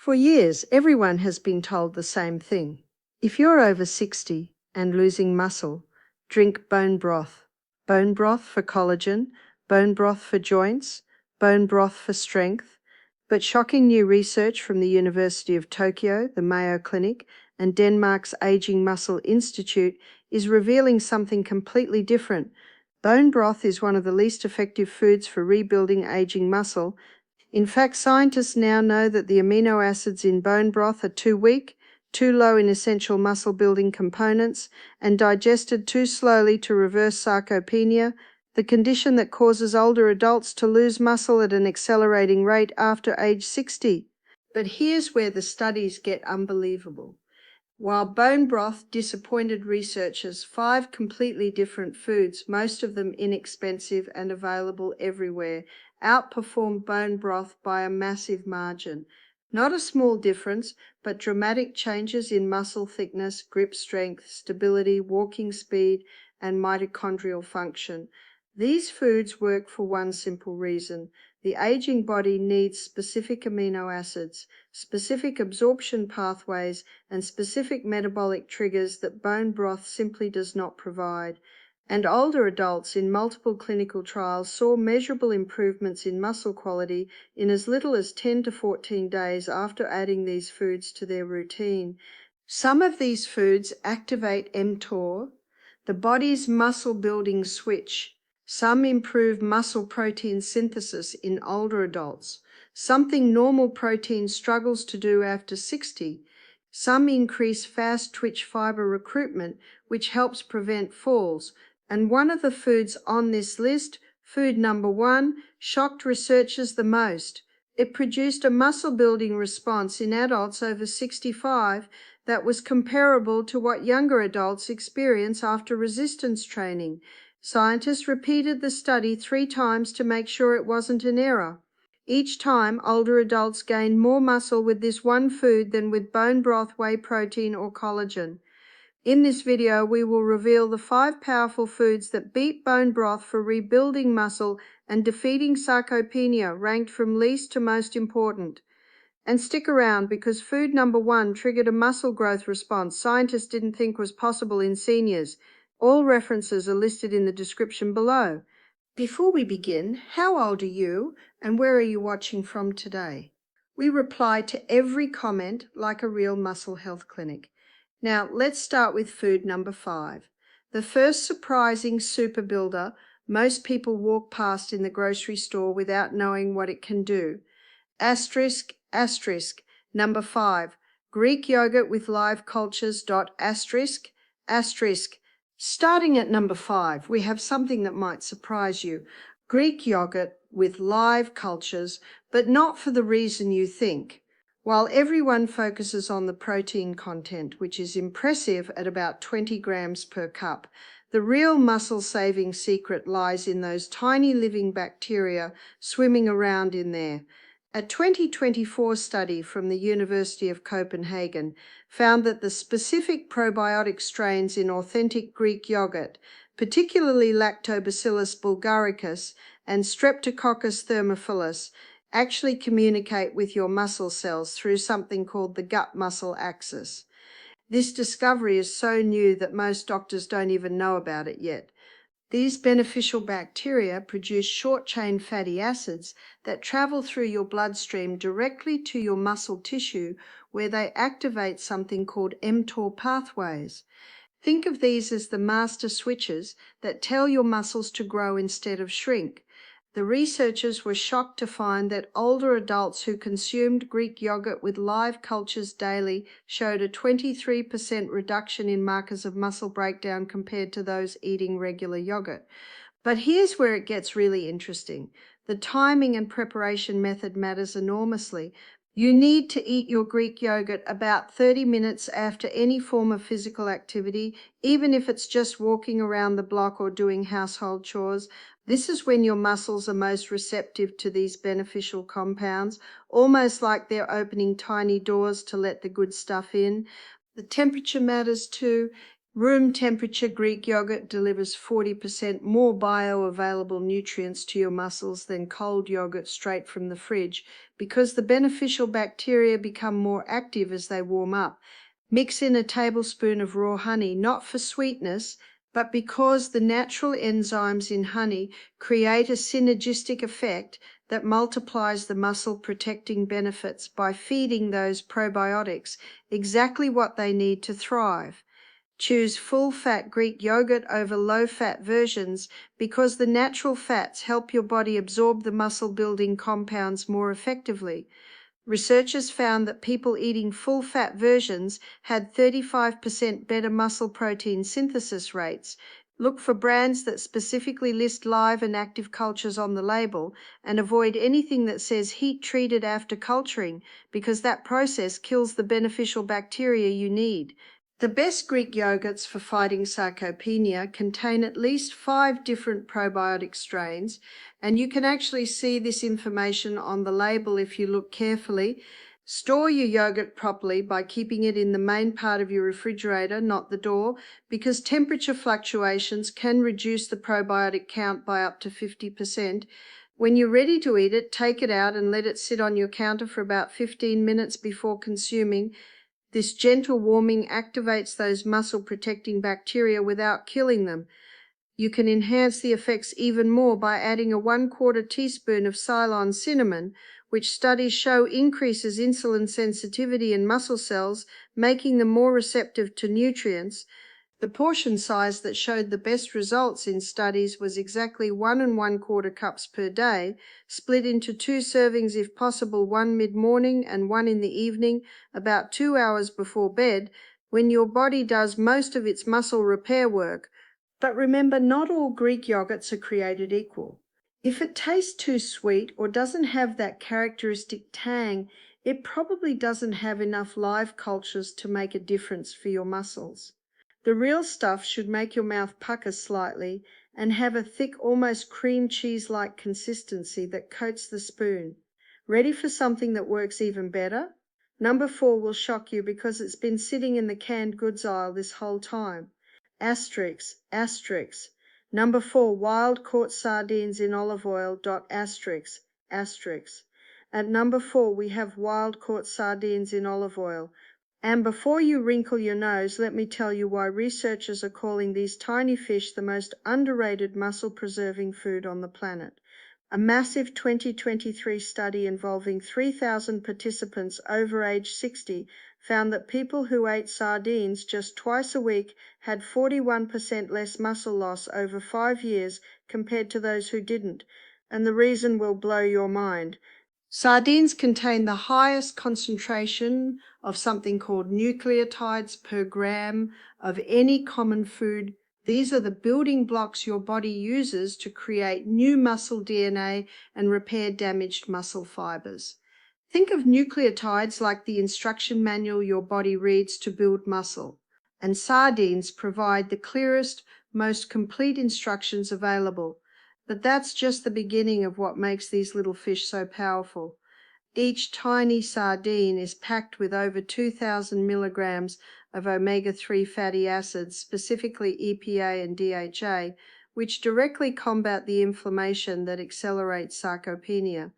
For years, everyone has been told the same thing. If you're over 60 and losing muscle, drink bone broth. Bone broth for collagen, bone broth for joints, bone broth for strength. But shocking new research from the University of Tokyo, the Mayo Clinic, and Denmark's Aging Muscle Institute is revealing something completely different. Bone broth is one of the least effective foods for rebuilding aging muscle. In fact, scientists now know that the amino acids in bone broth are too weak, too low in essential muscle-building components, and digested too slowly to reverse sarcopenia, the condition that causes older adults to lose muscle at an accelerating rate after age 60. But here's where the studies get unbelievable. While bone broth disappointed researchers, 5 completely different foods, most of them inexpensive and available everywhere, outperformed bone broth by a massive margin. Not a small difference, but dramatic changes in muscle thickness, grip strength, stability, walking speed, and mitochondrial function. These foods work for one simple reason. The aging body needs specific amino acids, specific absorption pathways, and specific metabolic triggers that bone broth simply does not provide. And older adults in multiple clinical trials saw measurable improvements in muscle quality in as little as 10 to 14 days after adding these foods to their routine. Some of these foods activate mTOR, the body's muscle-building switch. Some improve muscle protein synthesis in older adults, something normal protein struggles to do after 60. Some increase fast twitch fiber recruitment, which helps prevent falls. And one of the foods on this list, food number 1, shocked researchers the most. It produced a muscle-building response in adults over 65 that was comparable to what younger adults experience after resistance training. Scientists repeated the study 3 times to make sure it wasn't an error. Each time, older adults gained more muscle with this one food than with bone broth, whey protein, or collagen. In this video, we will reveal the 5 powerful foods that beat bone broth for rebuilding muscle and defeating sarcopenia, ranked from least to most important. And stick around, because food number 1 triggered a muscle growth response scientists didn't think was possible in seniors. All references are listed in the description below. Before we begin, how old are you and where are you watching from today? We reply to every comment like a real muscle health clinic. Now, let's start with food number 5. The first surprising super builder most people walk past in the grocery store without knowing what it can do. Asterisk, asterisk, number 5, Greek yogurt with live cultures. Asterisk, asterisk. Starting at number 5, we have something that might surprise you. Greek yogurt with live cultures, but not for the reason you think. While everyone focuses on the protein content, which is impressive at about 20 grams per cup, the real muscle-saving secret lies in those tiny living bacteria swimming around in there. A 2024 study from the University of Copenhagen found that the specific probiotic strains in authentic Greek yogurt, particularly Lactobacillus bulgaricus and Streptococcus thermophilus, actually communicate with your muscle cells through something called the gut-muscle axis. This discovery is so new that most doctors don't even know about it yet. These beneficial bacteria produce short-chain fatty acids that travel through your bloodstream directly to your muscle tissue, where they activate something called mTOR pathways. Think of these as the master switches that tell your muscles to grow instead of shrink. The researchers were shocked to find that older adults who consumed Greek yogurt with live cultures daily showed a 23% reduction in markers of muscle breakdown compared to those eating regular yogurt. But here's where it gets really interesting. The timing and preparation method matters enormously. You need to eat your Greek yogurt about 30 minutes after any form of physical activity, even if it's just walking around the block or doing household chores. This is when your muscles are most receptive to these beneficial compounds, almost like they're opening tiny doors to let the good stuff in. The temperature matters too. Room temperature Greek yogurt delivers 40% more bioavailable nutrients to your muscles than cold yogurt straight from the fridge because the beneficial bacteria become more active as they warm up. Mix in a tablespoon of raw honey, not for sweetness, but because the natural enzymes in honey create a synergistic effect that multiplies the muscle protecting benefits by feeding those probiotics exactly what they need to thrive. Choose full-fat Greek yogurt over low-fat versions because the natural fats help your body absorb the muscle-building compounds more effectively. Researchers found that people eating full-fat versions had 35% better muscle protein synthesis rates. Look for brands that specifically list live and active cultures on the label and avoid anything that says heat treated after culturing because that process kills the beneficial bacteria you need. The best Greek yogurts for fighting sarcopenia contain at least 5 different probiotic strains, and you can actually see this information on the label if you look carefully. Store your yogurt properly by keeping it in the main part of your refrigerator, not the door, because temperature fluctuations can reduce the probiotic count by up to 50%. When you're ready to eat it, take it out and let it sit on your counter for about 15 minutes before consuming. This gentle warming activates those muscle-protecting bacteria without killing them. You can enhance the effects even more by adding a 1/4 teaspoon of Ceylon cinnamon, which studies show increases insulin sensitivity in muscle cells, making them more receptive to nutrients. The portion size that showed the best results in studies was exactly 1 1/4 cups per day, split into 2 servings if possible, one mid-morning and one in the evening, about 2 hours before bed, when your body does most of its muscle repair work. But remember, not all Greek yogurts are created equal. If it tastes too sweet or doesn't have that characteristic tang, it probably doesn't have enough live cultures to make a difference for your muscles. The real stuff should make your mouth pucker slightly and have a thick, almost cream cheese-like consistency that coats the spoon. Ready for something that works even better? Number 4 will shock you because it's been sitting in the canned goods aisle this whole time. Asterisk, asterisk. Number 4, wild caught sardines in olive oil. Asterisk, asterisk. At number 4, we have wild caught sardines in olive oil. And before you wrinkle your nose, let me tell you why researchers are calling these tiny fish the most underrated muscle-preserving food on the planet. A massive 2023 study involving 3,000 participants over age 60 found that people who ate sardines just twice a week had 41% less muscle loss over 5 years compared to those who didn't. And the reason will blow your mind. Sardines contain the highest concentration of something called nucleotides per gram of any common food. These are the building blocks your body uses to create new muscle DNA and repair damaged muscle fibers. Think of nucleotides like the instruction manual your body reads to build muscle, and sardines provide the clearest, most complete instructions available. But that's just the beginning of what makes these little fish so powerful. Each tiny sardine is packed with over 2,000 milligrams of omega-3 fatty acids, specifically EPA and DHA, which directly combat the inflammation that accelerates sarcopenia.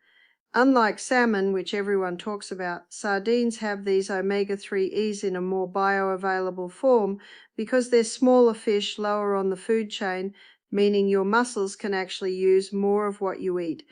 Unlike salmon, which everyone talks about, sardines have these omega-3Es in a more bioavailable form because they're smaller fish lower on the food chain, meaning your muscles can actually use more of what you eat.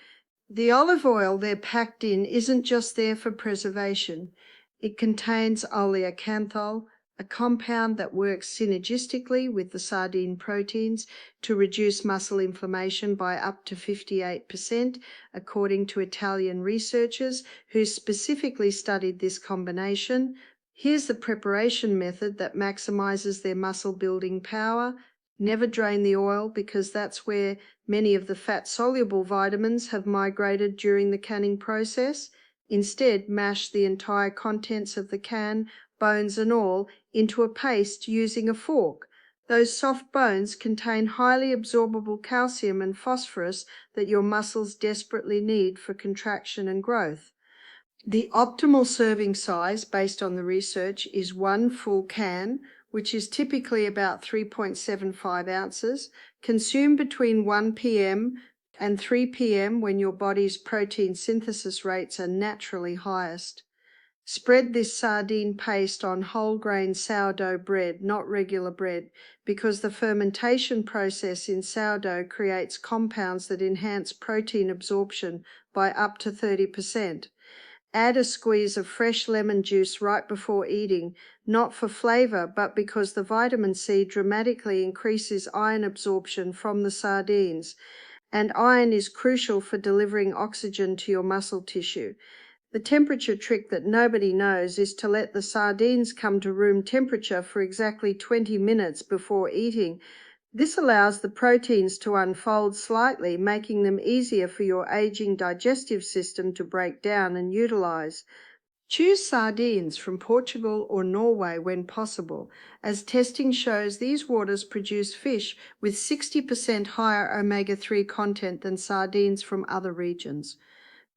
The olive oil they're packed in isn't just there for preservation. It contains oleocanthal, a compound that works synergistically with the sardine proteins to reduce muscle inflammation by up to 58%, according to Italian researchers who specifically studied this combination. Here's the preparation method that maximizes their muscle building power. Never drain the oil because that's where many of the fat-soluble vitamins have migrated during the canning process. Instead, mash the entire contents of the can, bones and all, into a paste using a fork. Those soft bones contain highly absorbable calcium and phosphorus that your muscles desperately need for contraction and growth. The optimal serving size, based on the research, is 1 full can, which is typically about 3.75 ounces. Consume between 1 p.m. and 3 p.m. when your body's protein synthesis rates are naturally highest. Spread this sardine paste on whole grain sourdough bread, not regular bread, because the fermentation process in sourdough creates compounds that enhance protein absorption by up to 30%. Add a squeeze of fresh lemon juice right before eating, not for flavor, but because the vitamin C dramatically increases iron absorption from the sardines, and iron is crucial for delivering oxygen to your muscle tissue. The temperature trick that nobody knows is to let the sardines come to room temperature for exactly 20 minutes before eating. This allows the proteins to unfold slightly, making them easier for your aging digestive system to break down and utilize. Choose sardines from Portugal or Norway when possible, as testing shows these waters produce fish with 60% higher omega-3 content than sardines from other regions.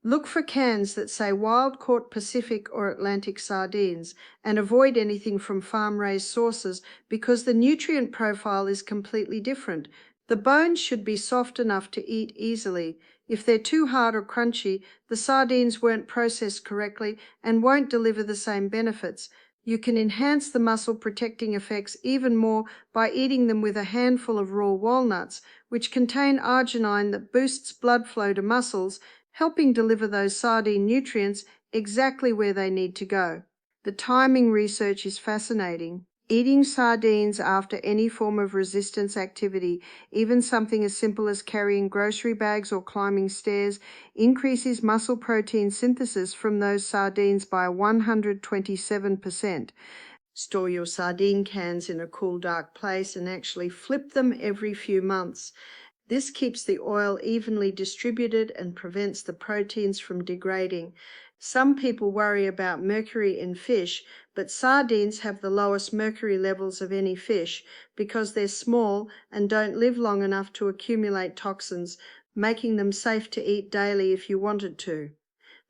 Look for cans that say wild-caught Pacific or Atlantic sardines, and avoid anything from farm-raised sources because the nutrient profile is completely different. The bones should be soft enough to eat easily. If they're too hard or crunchy, the sardines weren't processed correctly and won't deliver the same benefits. You can enhance the muscle protecting effects even more by eating them with a handful of raw walnuts, which contain arginine that boosts blood flow to muscles, helping deliver those sardine nutrients exactly where they need to go. The timing research is fascinating. Eating sardines after any form of resistance activity, even something as simple as carrying grocery bags or climbing stairs, increases muscle protein synthesis from those sardines by 127%. Store your sardine cans in a cool, dark place and actually flip them every few months. This keeps the oil evenly distributed and prevents the proteins from degrading. Some people worry about mercury in fish, but sardines have the lowest mercury levels of any fish because they're small and don't live long enough to accumulate toxins, making them safe to eat daily if you wanted to.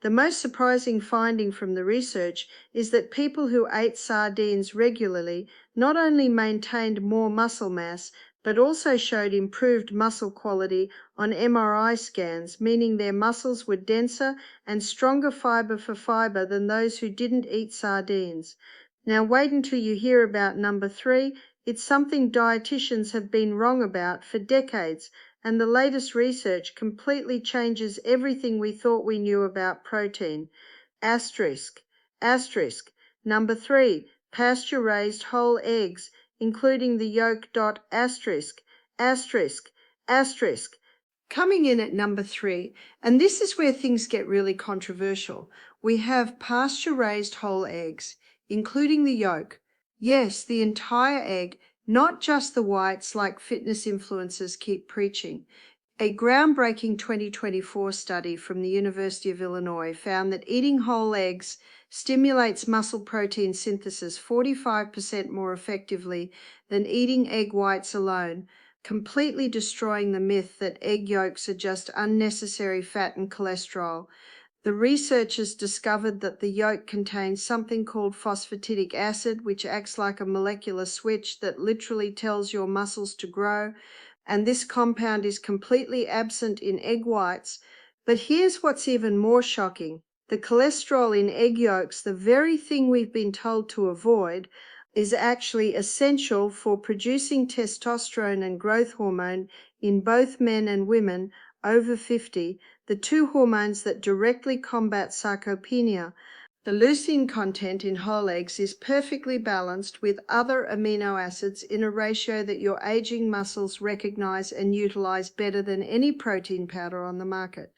The most surprising finding from the research is that people who ate sardines regularly not only maintained more muscle mass, but also showed improved muscle quality on MRI scans, meaning their muscles were denser and stronger fiber for fiber than those who didn't eat sardines. Now wait until you hear about number 3. It's something dietitians have been wrong about for decades, and the latest research completely changes everything we thought we knew about protein. Asterisk. Number 3, pasture-raised whole eggs, including the yolk. Asterisk. Coming in at number 3, and this is where things get really controversial, we have pasture-raised whole eggs, including the yolk. Yes, the entire egg, not just the whites like fitness influencers keep preaching. A groundbreaking 2024 study from the University of Illinois found that eating whole eggs stimulates muscle protein synthesis 45% more effectively than eating egg whites alone, completely destroying the myth that egg yolks are just unnecessary fat and cholesterol. The researchers discovered that the yolk contains something called phosphatidic acid, which acts like a molecular switch that literally tells your muscles to grow, and this compound is completely absent in egg whites. But here's what's even more shocking. The cholesterol in egg yolks, the very thing we've been told to avoid, is actually essential for producing testosterone and growth hormone in both men and women over 50, the two hormones that directly combat sarcopenia. The leucine content in whole eggs is perfectly balanced with other amino acids in a ratio that your aging muscles recognize and utilize better than any protein powder on the market.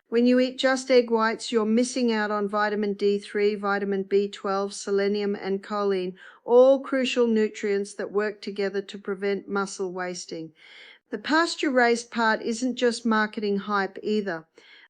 When you eat just egg whites, you're missing out on vitamin D3, vitamin B12, selenium, and choline, all crucial nutrients that work together to prevent muscle wasting. The pasture-raised part isn't just marketing hype either.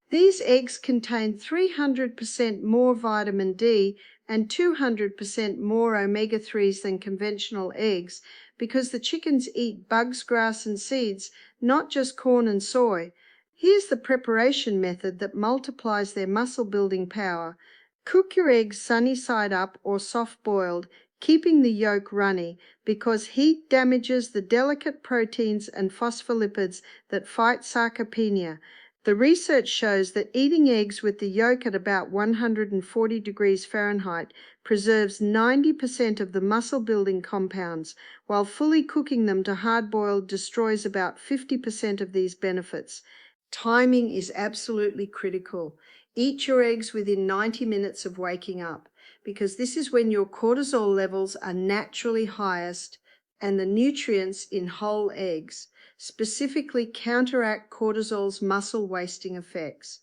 These eggs contain 300% more vitamin D and 200% more omega-3s than conventional eggs because the chickens eat bugs, grass, and seeds, not just corn and soy. Here's the preparation method that multiplies their muscle-building power. Cook your eggs sunny side up or soft-boiled. keeping the yolk runny because heat damages the delicate proteins and phospholipids that fight sarcopenia. The research shows that eating eggs with the yolk at about 140 degrees Fahrenheit preserves 90% of the muscle-building compounds, while fully cooking them to hard-boiled destroys about 50% of these benefits. Timing is absolutely critical. Eat your eggs within 90 minutes of waking up, because this is when your cortisol levels are naturally highest and the nutrients in whole eggs specifically counteract cortisol's muscle wasting effects.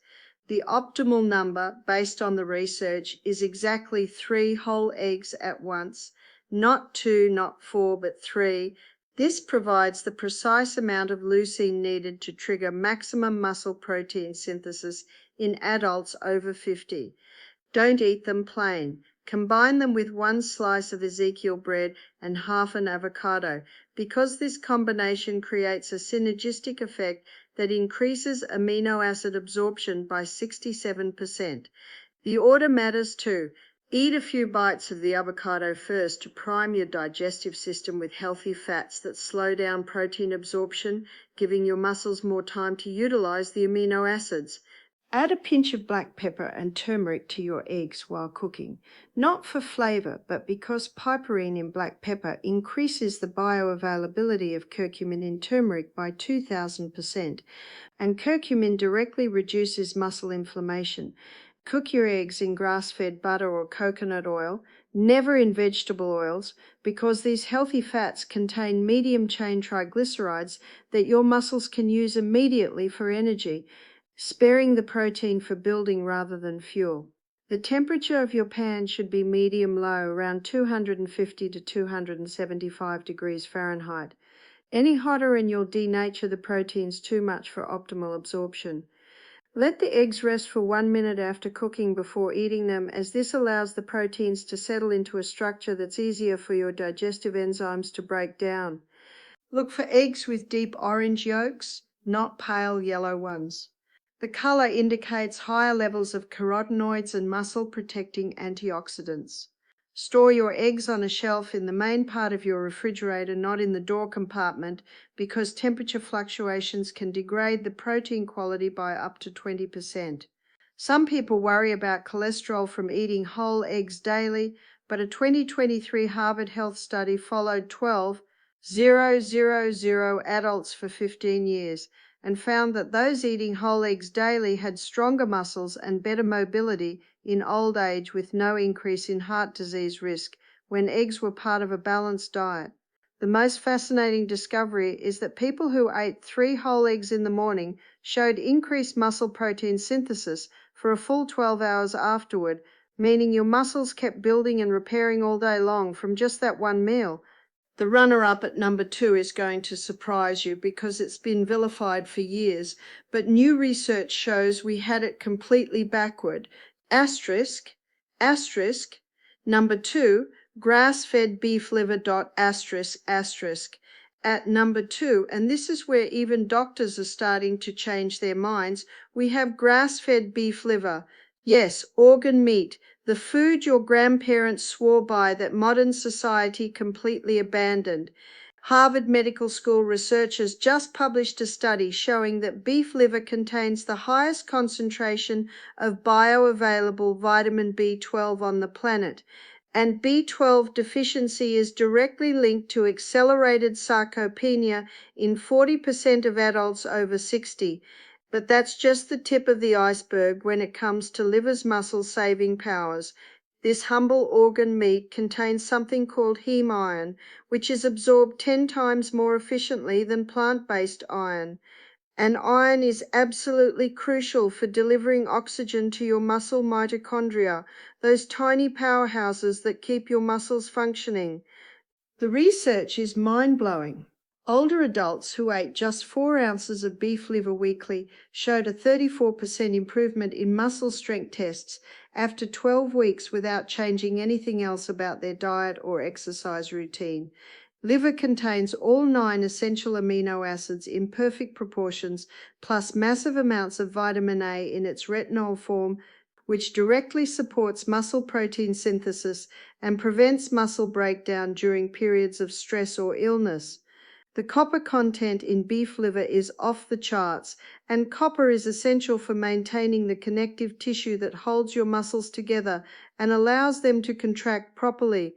The optimal number, based on the research, is exactly 3 whole eggs at once, not 2, not 4, but 3. This provides the precise amount of leucine needed to trigger maximum muscle protein synthesis in adults over 50. Don't eat them plain. Combine them with 1 slice of Ezekiel bread and half an avocado, because this combination creates a synergistic effect that increases amino acid absorption by 67%. The order matters too. Eat a few bites of the avocado first to prime your digestive system with healthy fats that slow down protein absorption, giving your muscles more time to utilize the amino acids. Add a pinch of black pepper and turmeric to your eggs while cooking, not for flavor, but because piperine in black pepper increases the bioavailability of curcumin in turmeric by 2000%, and curcumin directly reduces muscle inflammation. Cook your eggs in grass-fed butter or coconut oil, never in vegetable oils, because these healthy fats contain medium-chain triglycerides that your muscles can use immediately for energy, sparing the protein for building rather than fuel. The temperature of your pan should be medium-low, around 250 to 275 degrees Fahrenheit. Any hotter and you'll denature the proteins too much for optimal absorption. Let the eggs rest for 1 minute after cooking before eating them, as this allows the proteins to settle into a structure that's easier for your digestive enzymes to break down. Look for eggs with deep orange yolks, not pale yellow ones. The color indicates higher levels of carotenoids and muscle-protecting antioxidants. Store your eggs on a shelf in the main part of your refrigerator, not in the door compartment, because temperature fluctuations can degrade the protein quality by up to 20%. Some people worry about cholesterol from eating whole eggs daily, but a 2023 Harvard Health study followed 12,000 adults for 15 years and found that those eating whole eggs daily had stronger muscles and better mobility in old age with no increase in heart disease risk when eggs were part of a balanced diet. The most fascinating discovery is that people who ate 3 whole eggs in the morning showed increased muscle protein synthesis for a full 12 hours afterward, meaning your muscles kept building and repairing all day long from just that one meal. The runner-up at number 2 is going to surprise you because it's been vilified for years, but new research shows we had it completely backward. Asterisk, asterisk, number 2, grass-fed beef liver dot asterisk, asterisk. At number 2, and this is where even doctors are starting to change their minds, we have grass-fed beef liver. Yes, organ meat, the food your grandparents swore by that modern society completely abandoned. Harvard Medical School researchers just published a study showing that beef liver contains the highest concentration of bioavailable vitamin B12 on the planet, and B12 deficiency is directly linked to accelerated sarcopenia in 40% of adults over 60. But that's just the tip of the iceberg when it comes to liver's muscle-saving powers. This humble organ meat contains something called heme iron, which is absorbed 10 times more efficiently than plant-based iron. And iron is absolutely crucial for delivering oxygen to your muscle mitochondria, those tiny powerhouses that keep your muscles functioning. The research is mind-blowing. Older adults who ate just 4 ounces of beef liver weekly showed a 34% improvement in muscle strength tests after 12 weeks without changing anything else about their diet or exercise routine. Liver contains all 9 essential amino acids in perfect proportions, plus massive amounts of vitamin A in its retinol form, which directly supports muscle protein synthesis and prevents muscle breakdown during periods of stress or illness. The copper content in beef liver is off the charts, and copper is essential for maintaining the connective tissue that holds your muscles together and allows them to contract properly.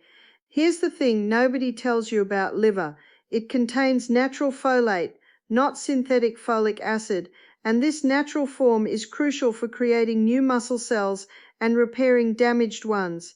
Here's the thing nobody tells you about liver. It contains natural folate, not synthetic folic acid, and this natural form is crucial for creating new muscle cells and repairing damaged ones.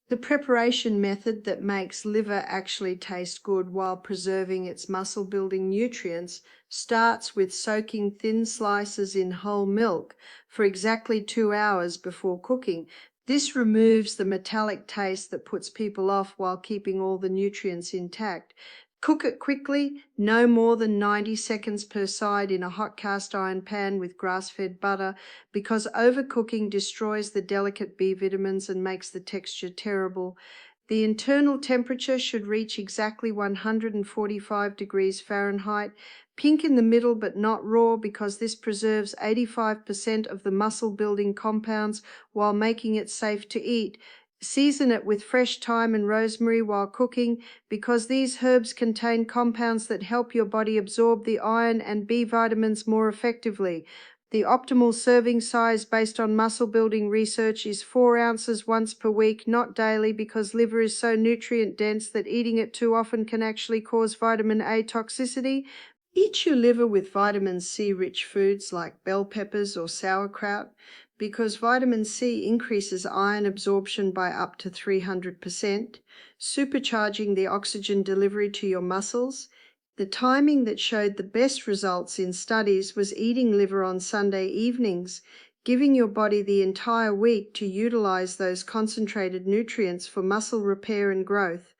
The preparation method that makes liver actually taste good while preserving its muscle-building nutrients starts with soaking thin slices in whole milk for exactly 2 hours before cooking. This removes the metallic taste that puts people off while keeping all the nutrients intact. Cook it quickly, no more than 90 seconds per side in a hot cast iron pan with grass-fed butter, because overcooking destroys the delicate B vitamins and makes the texture terrible. The internal temperature should reach exactly 145 degrees Fahrenheit, pink in the middle but not raw, because this preserves 85% of the muscle-building compounds while making it safe to eat. Season it with fresh thyme and rosemary while cooking, because these herbs contain compounds that help your body absorb the iron and B vitamins more effectively. The optimal serving size based on muscle building research is 4 ounces once per week, not daily, because liver is so nutrient dense that eating it too often can actually cause vitamin A toxicity. Eat your liver with vitamin C rich foods like bell peppers or sauerkraut, because vitamin C increases iron absorption by up to 300%, supercharging the oxygen delivery to your muscles. The timing that showed the best results in studies was eating liver on Sunday evenings, giving your body the entire week to utilize those concentrated nutrients for muscle repair and growth.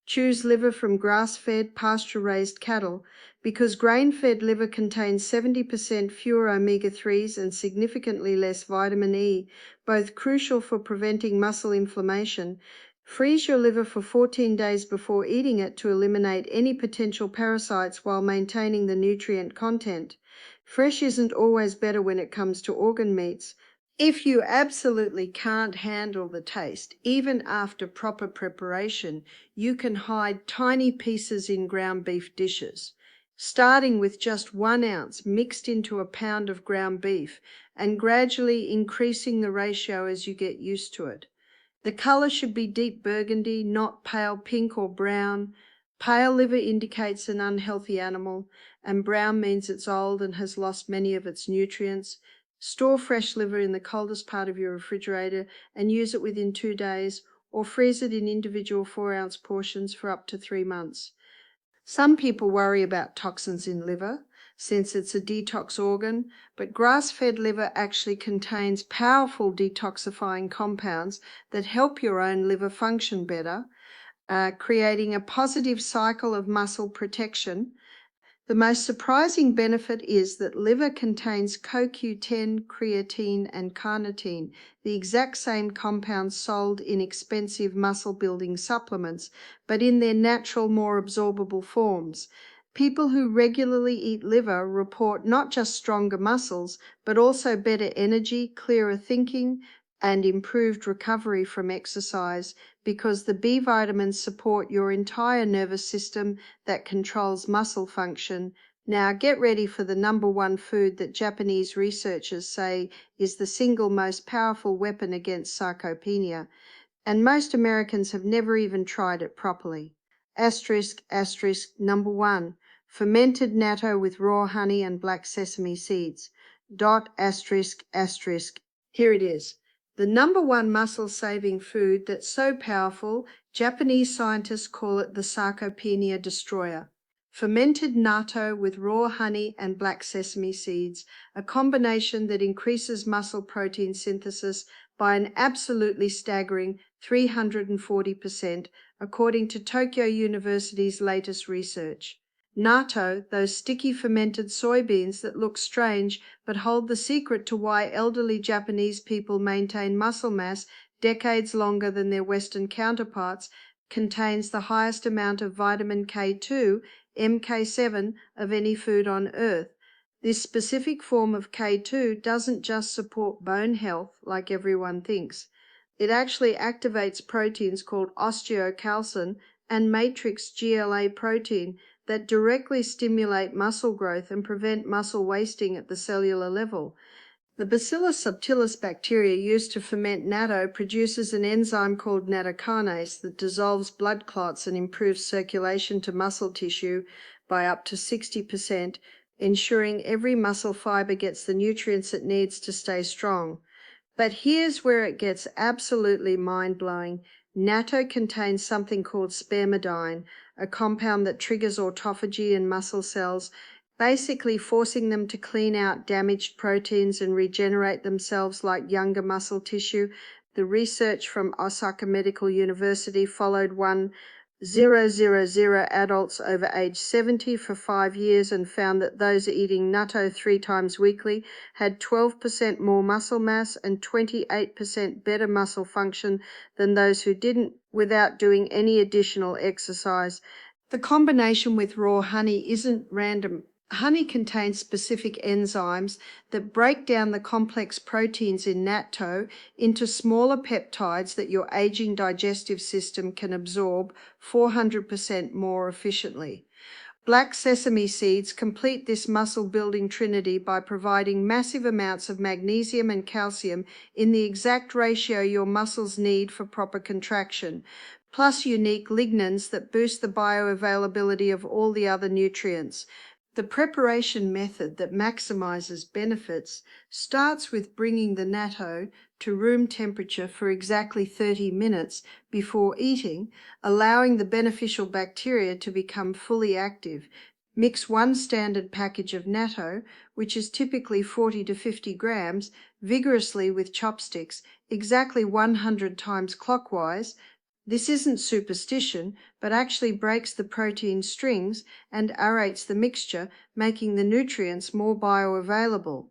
Choose liver from grass-fed, pasture-raised cattle, because grain-fed liver contains 70% fewer omega-3s and significantly less vitamin E, both crucial for preventing muscle inflammation. Freeze your liver for 14 days before eating it to eliminate any potential parasites while maintaining the nutrient content. Fresh isn't always better when it comes to organ meats. If you absolutely can't handle the taste, even after proper preparation, you can hide tiny pieces in ground beef dishes, starting with just 1 ounce mixed into a pound of ground beef and gradually increasing the ratio as you get used to it. The color should be deep burgundy, not pale pink or brown. Pale liver indicates an unhealthy animal, and brown means it's old and has lost many of its nutrients. Store fresh liver in the coldest part of your refrigerator and use it within 2 days, or freeze it in individual 4-ounce portions for up to 3 months. Some people worry about toxins in liver, since it's a detox organ, but grass-fed liver actually contains powerful detoxifying compounds that help your own liver function better, creating a positive cycle of muscle protection. The most surprising benefit is that liver contains CoQ10, creatine, and carnitine, the exact same compounds sold in expensive muscle-building supplements, but in their natural, more absorbable forms. People who regularly eat liver report not just stronger muscles, but also better energy, clearer thinking, and improved recovery from exercise, because the B vitamins support your entire nervous system that controls muscle function. Now get ready for the #1 food that Japanese researchers say is the single most powerful weapon against sarcopenia, and most Americans have never even tried it properly. **#1. Fermented natto with raw honey and black sesame seeds. Here it is. The #1 muscle-saving food that's so powerful, Japanese scientists call it the Sarcopenia destroyer. Fermented natto with raw honey and black sesame seeds, a combination that increases muscle protein synthesis by an absolutely staggering 340%, according to Tokyo University's latest research. Natto, those sticky fermented soybeans that look strange but hold the secret to why elderly Japanese people maintain muscle mass decades longer than their Western counterparts, contains the highest amount of vitamin K2, MK7, of any food on Earth. This specific form of K2 doesn't just support bone health like everyone thinks. It actually activates proteins called osteocalcin and matrix GLA protein that directly stimulate muscle growth and prevent muscle wasting at the cellular level. The Bacillus subtilis bacteria used to ferment natto produces an enzyme called nattokinase that dissolves blood clots and improves circulation to muscle tissue by up to 60%, ensuring every muscle fiber gets the nutrients it needs to stay strong. But here's where it gets absolutely mind-blowing. Natto contains something called spermidine, a compound that triggers autophagy in muscle cells, basically forcing them to clean out damaged proteins and regenerate themselves like younger muscle tissue. The research from Osaka Medical University followed 1,000 adults over age 70 for 5 years and found that those eating natto 3 times weekly had 12% more muscle mass and 28% better muscle function than those who didn't, without doing any additional exercise. The combination with raw honey isn't random. Honey contains specific enzymes that break down the complex proteins in natto into smaller peptides that your aging digestive system can absorb 400% more efficiently. Black sesame seeds complete this muscle-building trinity by providing massive amounts of magnesium and calcium in the exact ratio your muscles need for proper contraction, plus unique lignans that boost the bioavailability of all the other nutrients. The preparation method that maximizes benefits starts with bringing the natto to room temperature for exactly 30 minutes before eating, allowing the beneficial bacteria to become fully active. Mix 1 standard package of natto, which is typically 40 to 50 grams, vigorously with chopsticks, exactly 100 times clockwise. This isn't superstition, but actually breaks the protein strings and aerates the mixture, making the nutrients more bioavailable.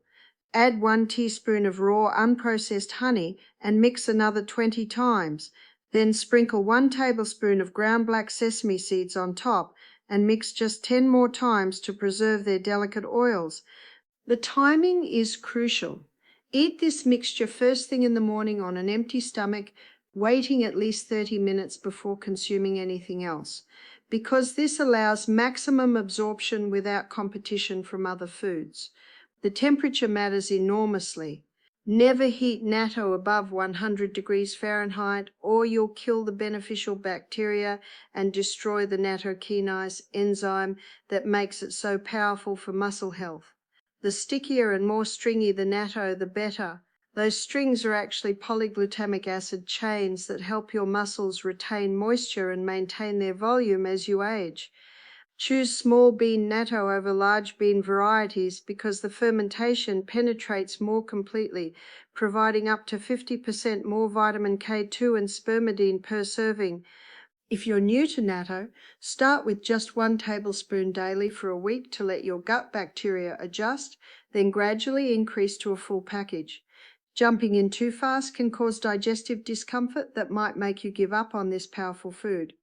Add 1 teaspoon of raw unprocessed honey and mix another 20 times. Then sprinkle 1 tablespoon of ground black sesame seeds on top and mix just 10 more times to preserve their delicate oils. The timing is crucial. Eat this mixture first thing in the morning on an empty stomach, waiting at least 30 minutes before consuming anything else, because this allows maximum absorption without competition from other foods. The temperature matters enormously. Never heat natto above 100 degrees Fahrenheit or you'll kill the beneficial bacteria and destroy the nattokinase enzyme that makes it so powerful for muscle health. The stickier and more stringy the natto, the better. Those strings are actually polyglutamic acid chains that help your muscles retain moisture and maintain their volume as you age. Choose small bean natto over large bean varieties because the fermentation penetrates more completely, providing up to 50% more vitamin K2 and spermidine per serving. If you're new to natto, start with just 1 tablespoon daily for a week to let your gut bacteria adjust, then gradually increase to a full package. Jumping in too fast can cause digestive discomfort that might make you give up on this powerful food.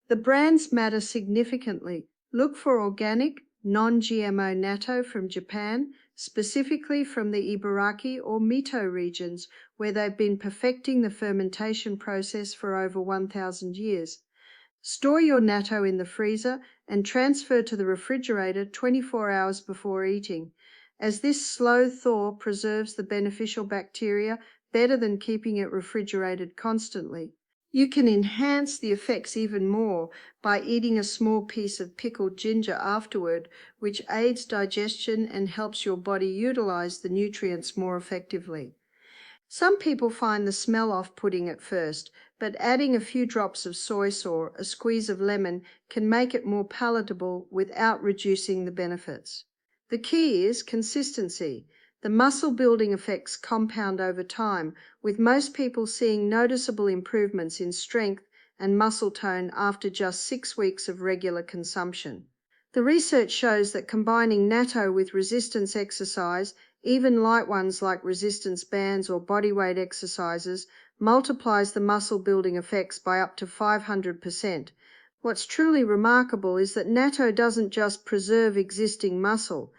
The brands matter significantly. Look for organic, non-GMO natto from Japan, specifically from the Ibaraki or Mito regions, where they've been perfecting the fermentation process for over 1,000 years. Store your natto in the freezer and transfer to the refrigerator 24 hours before eating, as this slow thaw preserves the beneficial bacteria better than keeping it refrigerated constantly. You can enhance the effects even more by eating a small piece of pickled ginger afterward, which aids digestion and helps your body utilize the nutrients more effectively. Some people find the smell off-putting at first, but adding a few drops of soy sauce, a squeeze of lemon, can make it more palatable without reducing the benefits. The key is consistency. The muscle-building effects compound over time, with most people seeing noticeable improvements in strength and muscle tone after just 6 weeks of regular consumption. The research shows that combining natto with resistance exercise, even light ones like resistance bands or bodyweight exercises, multiplies the muscle-building effects by up to 500%. What's truly remarkable is that natto doesn't just preserve existing muscle.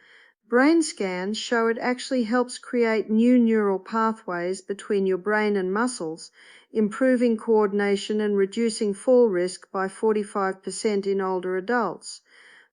Brain scans show it actually helps create new neural pathways between your brain and muscles, improving coordination and reducing fall risk by 45% in older adults.